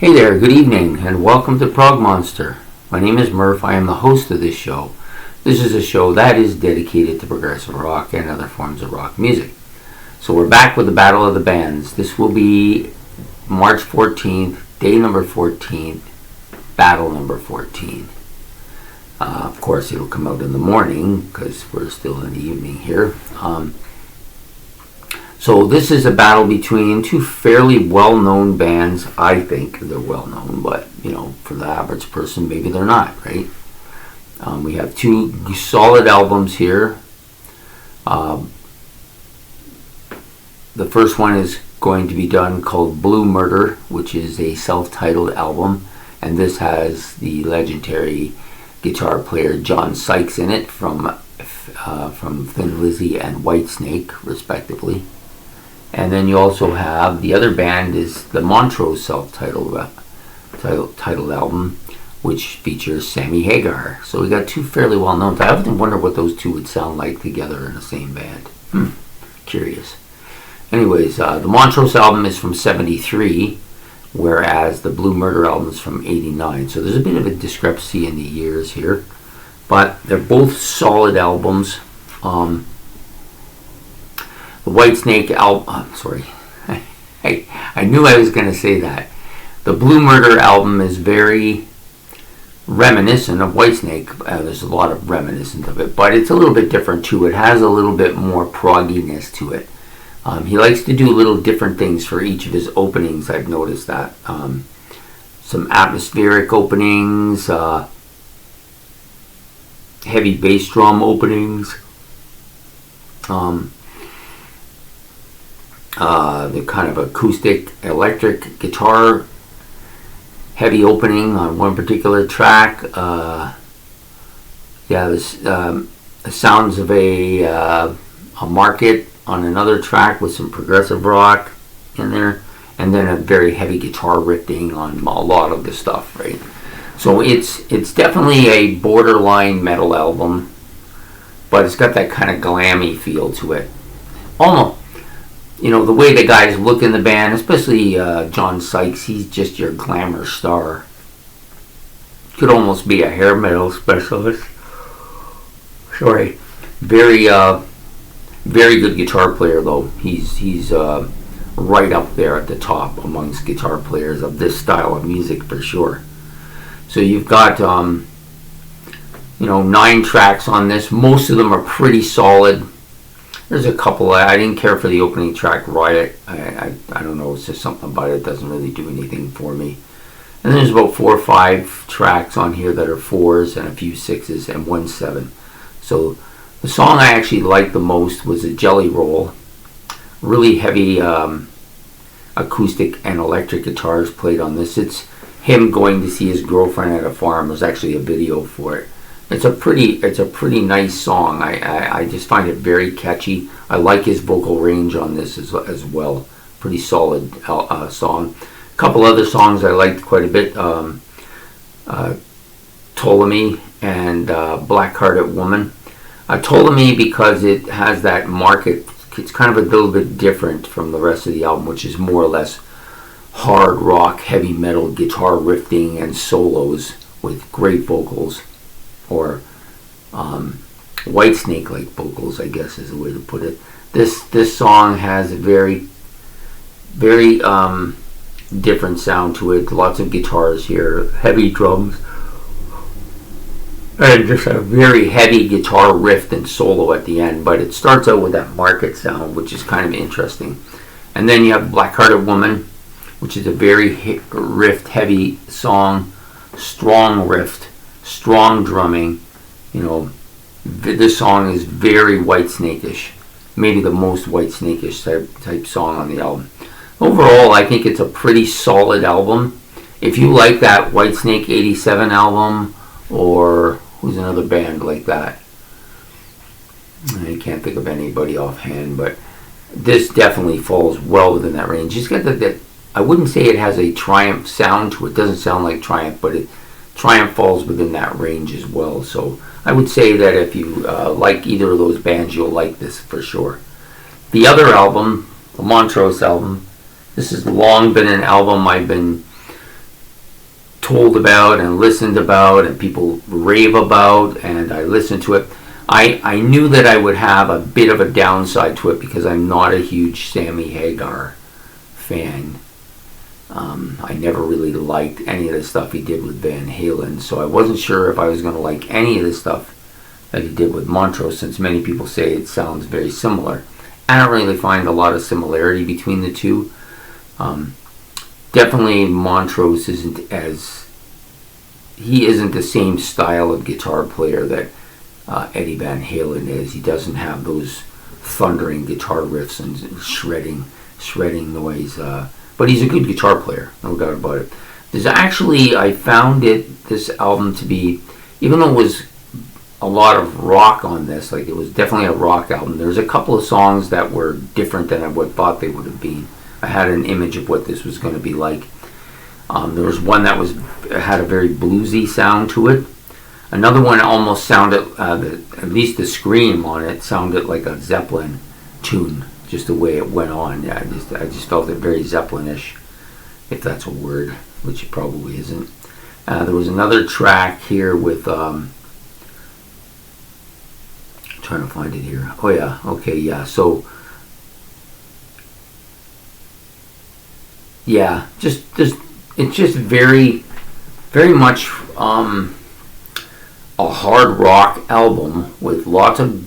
Hey there, good evening, and welcome to Prog Monster. My name is Murph. I am the host of this show. This is a show that is dedicated to progressive rock and other forms of rock music. So we're back with the Battle of the Bands. This will be March 14th, day number 14, battle number 14. Of course, it'll come out in the morning because we're still in the evening here. So this is a battle between two fairly well-known bands. I think they're well-known, but, for the average person, maybe they're not, right? We have two solid albums here. The first one is going to be done called Blue Murder, which is a self-titled album. And this has the legendary guitar player John Sykes in it from Thin Lizzy and Whitesnake, respectively. And then you also have the other band is the Montrose self-titled album, which features Sammy Hagar. So we got two fairly well-known. I often wonder what those two would sound like together in the same band. Curious. Anyways, the Montrose album is from '73, whereas the Blue Murder album is from '89. So there's a bit of a discrepancy in the years here, but they're both solid albums. The Whitesnake album, I knew I was going to say that. The Blue Murder album is very reminiscent of Whitesnake. There's a lot of reminiscent of it, but it's a little bit different too. It has a little bit more progginess to it. He likes to do little different things for each of his openings. I've noticed that. Some atmospheric openings, heavy bass drum openings, the kind of acoustic electric guitar heavy opening on one particular track. The sounds of a market on another track with some progressive rock in there, and then a very heavy guitar riffing on a lot of the stuff, right? So it's definitely a borderline metal album, but it's got that kind of glammy feel to it. Almost, the way the guys look in the band, especially John Sykes, he's just your glamour star. Could almost be a hair metal specialist. Sorry. Very good guitar player, though. He's right up there at the top amongst guitar players of this style of music, for sure. So you've got 9 tracks on this. Most of them are pretty solid. There's a couple. I didn't care for the opening track, Riot. I don't know. It's just something about it. It doesn't really do anything for me. And there's about 4 or 5 tracks on here that are 4s and a few 6s and 1 7. So the song I actually liked the most was a Jelly Roll. Really heavy acoustic and electric guitars played on this. It's him going to see his girlfriend at a farm. There's actually a video for it. It's a pretty nice song. I just find it very catchy. I like his vocal range on this as well. Pretty solid song. A couple other songs I liked quite a bit. Ptolemy and Black-Hearted Woman. Ptolemy, because it has that market, it's kind of a little bit different from the rest of the album, which is more or less hard rock, heavy metal, guitar riffing, and solos with great vocals. Or Whitesnake-like vocals, I guess is the way to put it. This song has a very, very different sound to it. Lots of guitars here, heavy drums, and just a very heavy guitar riff and solo at the end. But it starts out with that market sound, which is kind of interesting. And then you have Black-Hearted Woman, which is a very riff-heavy song, strong riff, strong drumming. This song is very Whitesnake-ish, maybe the most Whitesnake-ish type song on the album. Overall, I think it's a pretty solid album. If you like that Whitesnake '87 album, or who's another band like that, I can't think of anybody offhand, but this definitely falls well within that range. It's got that I wouldn't say it has a Triumph sound to it. It doesn't sound like Triumph, but Triumph falls within that range as well. So I would say that if you like either of those bands, you'll like this for sure. The other album, the Montrose album, this has long been an album I've been told about and listened about and people rave about, and I listened to it. I knew that I would have a bit of a downside to it because I'm not a huge Sammy Hagar fan. I never really liked any of the stuff he did with Van Halen, so I wasn't sure if I was going to like any of the stuff that he did with Montrose, since many people say it sounds very similar. I don't really find a lot of similarity between the two. Definitely Montrose isn't the same style of guitar player that Eddie Van Halen is. He doesn't have those thundering guitar riffs and shredding noise. But he's a good guitar player, no doubt about it. There's actually, I found this album to be, even though it was a lot of rock on this, like it was definitely a rock album, there's a couple of songs that were different than I would thought they would have been. I had an image of what this was going to be like. There was one that had a very bluesy sound to it. Another one almost sounded, at least the scream on it, sounded like a Zeppelin tune, just the way it went on. Yeah, I just felt it very Zeppelin-ish, if that's a word, which it probably isn't. There was another track here with, trying to find it here. Oh yeah, okay, yeah. So, yeah, it's just very, very much a hard rock album with lots of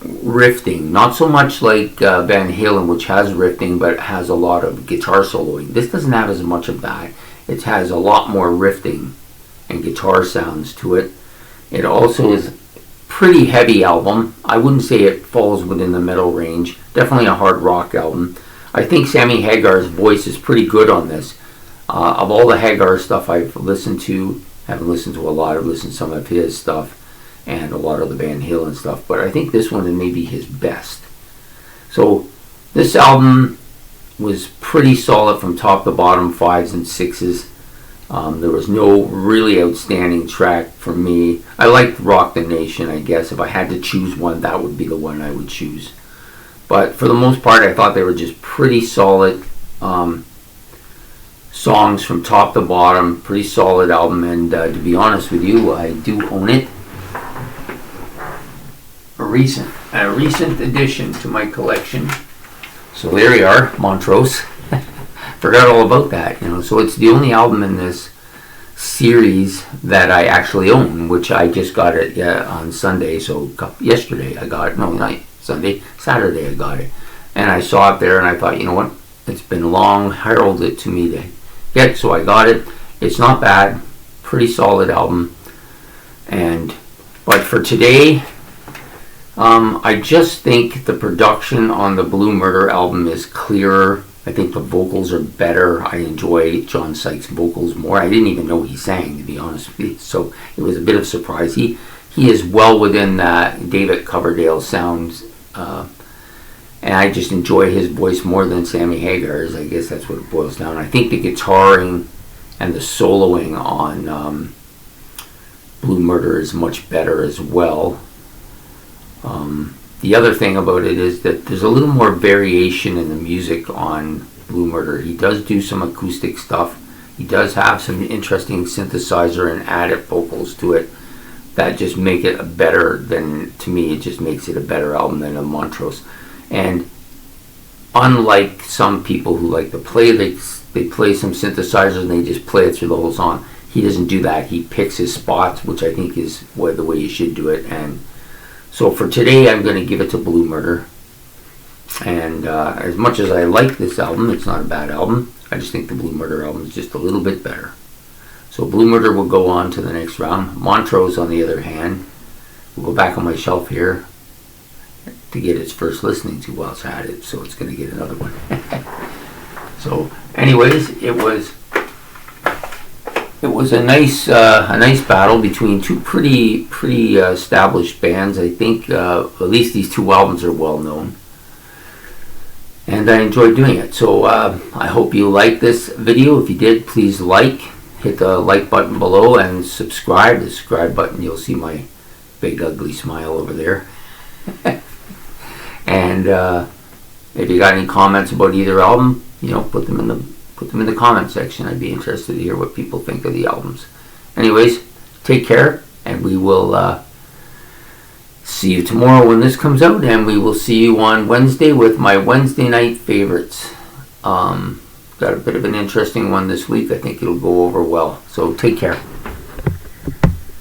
riffing. Not so much like Van Halen, which has riffing but has a lot of guitar soloing. This doesn't have as much of that. It has a lot more riffing and guitar sounds to it. It also is a pretty heavy album. I wouldn't say it falls within the metal range. Definitely a hard rock album. I think Sammy Hagar's voice is pretty good on this. Of all the Hagar stuff I've listened to, haven't listened to a lot, I've listened to some of his stuff and a lot of the Van Halen stuff, but I think this one is maybe his best. So this album was pretty solid from top to bottom, 5s and 6s. There was no really outstanding track for me. I liked Rock the Nation, I guess. If I had to choose one, that would be the one I would choose. But for the most part, I thought they were just pretty solid songs from top to bottom. Pretty solid album, and to be honest with you, I do own it. A recent addition to my collection. So there we are, Montrose. Forgot all about that, So it's the only album in this series that I actually own, which I just got it on Sunday. So yesterday I got it. No, not Sunday. Saturday I got it. And I saw it there and I thought, you know what? It's been long heralded to me to get, so I got it. It's not bad. Pretty solid album. But for today, I just think the production on the Blue Murder album is clearer. I think the vocals are better. I enjoy John Sykes' vocals more. I didn't even know he sang, to be honest with you. So it was a bit of a surprise. He is well within that David Coverdale sounds. And I just enjoy his voice more than Sammy Hagar's. I guess that's what it boils down. I think the guitaring and the soloing on Blue Murder is much better as well. The other thing about it is that there's a little more variation in the music on Blue Murder. He does do some acoustic stuff. He does have some interesting synthesizer and added vocals to it that just make it to me, it just makes it a better album than a Montrose. And unlike some people who like to play, they play some synthesizers and they just play it through the whole song. He doesn't do that. He picks his spots, which I think is the way you should do it. And so for today, I'm going to give it to Blue Murder. And as much as I like this album, it's not a bad album. I just think the Blue Murder album is just a little bit better. So Blue Murder will go on to the next round. Montrose, on the other hand, will go back on my shelf here to get its first listening to while it's at it. So it's going to get another one. So anyways, it was a nice battle between two pretty established bands. I think at least these two albums are well known, and I enjoyed doing it. So I hope you liked this video. If you did, please hit the like button below and subscribe. The subscribe button, you'll see my big ugly smile over there. And if you got any comments about either album, put them in the put them in the comment section. I'd be interested to hear what people think of the albums. Anyways, take care, and we will see you tomorrow when this comes out, and we will see you on Wednesday with my Wednesday night favorites. Got a bit of an interesting one this week. I think it'll go over well. So take care.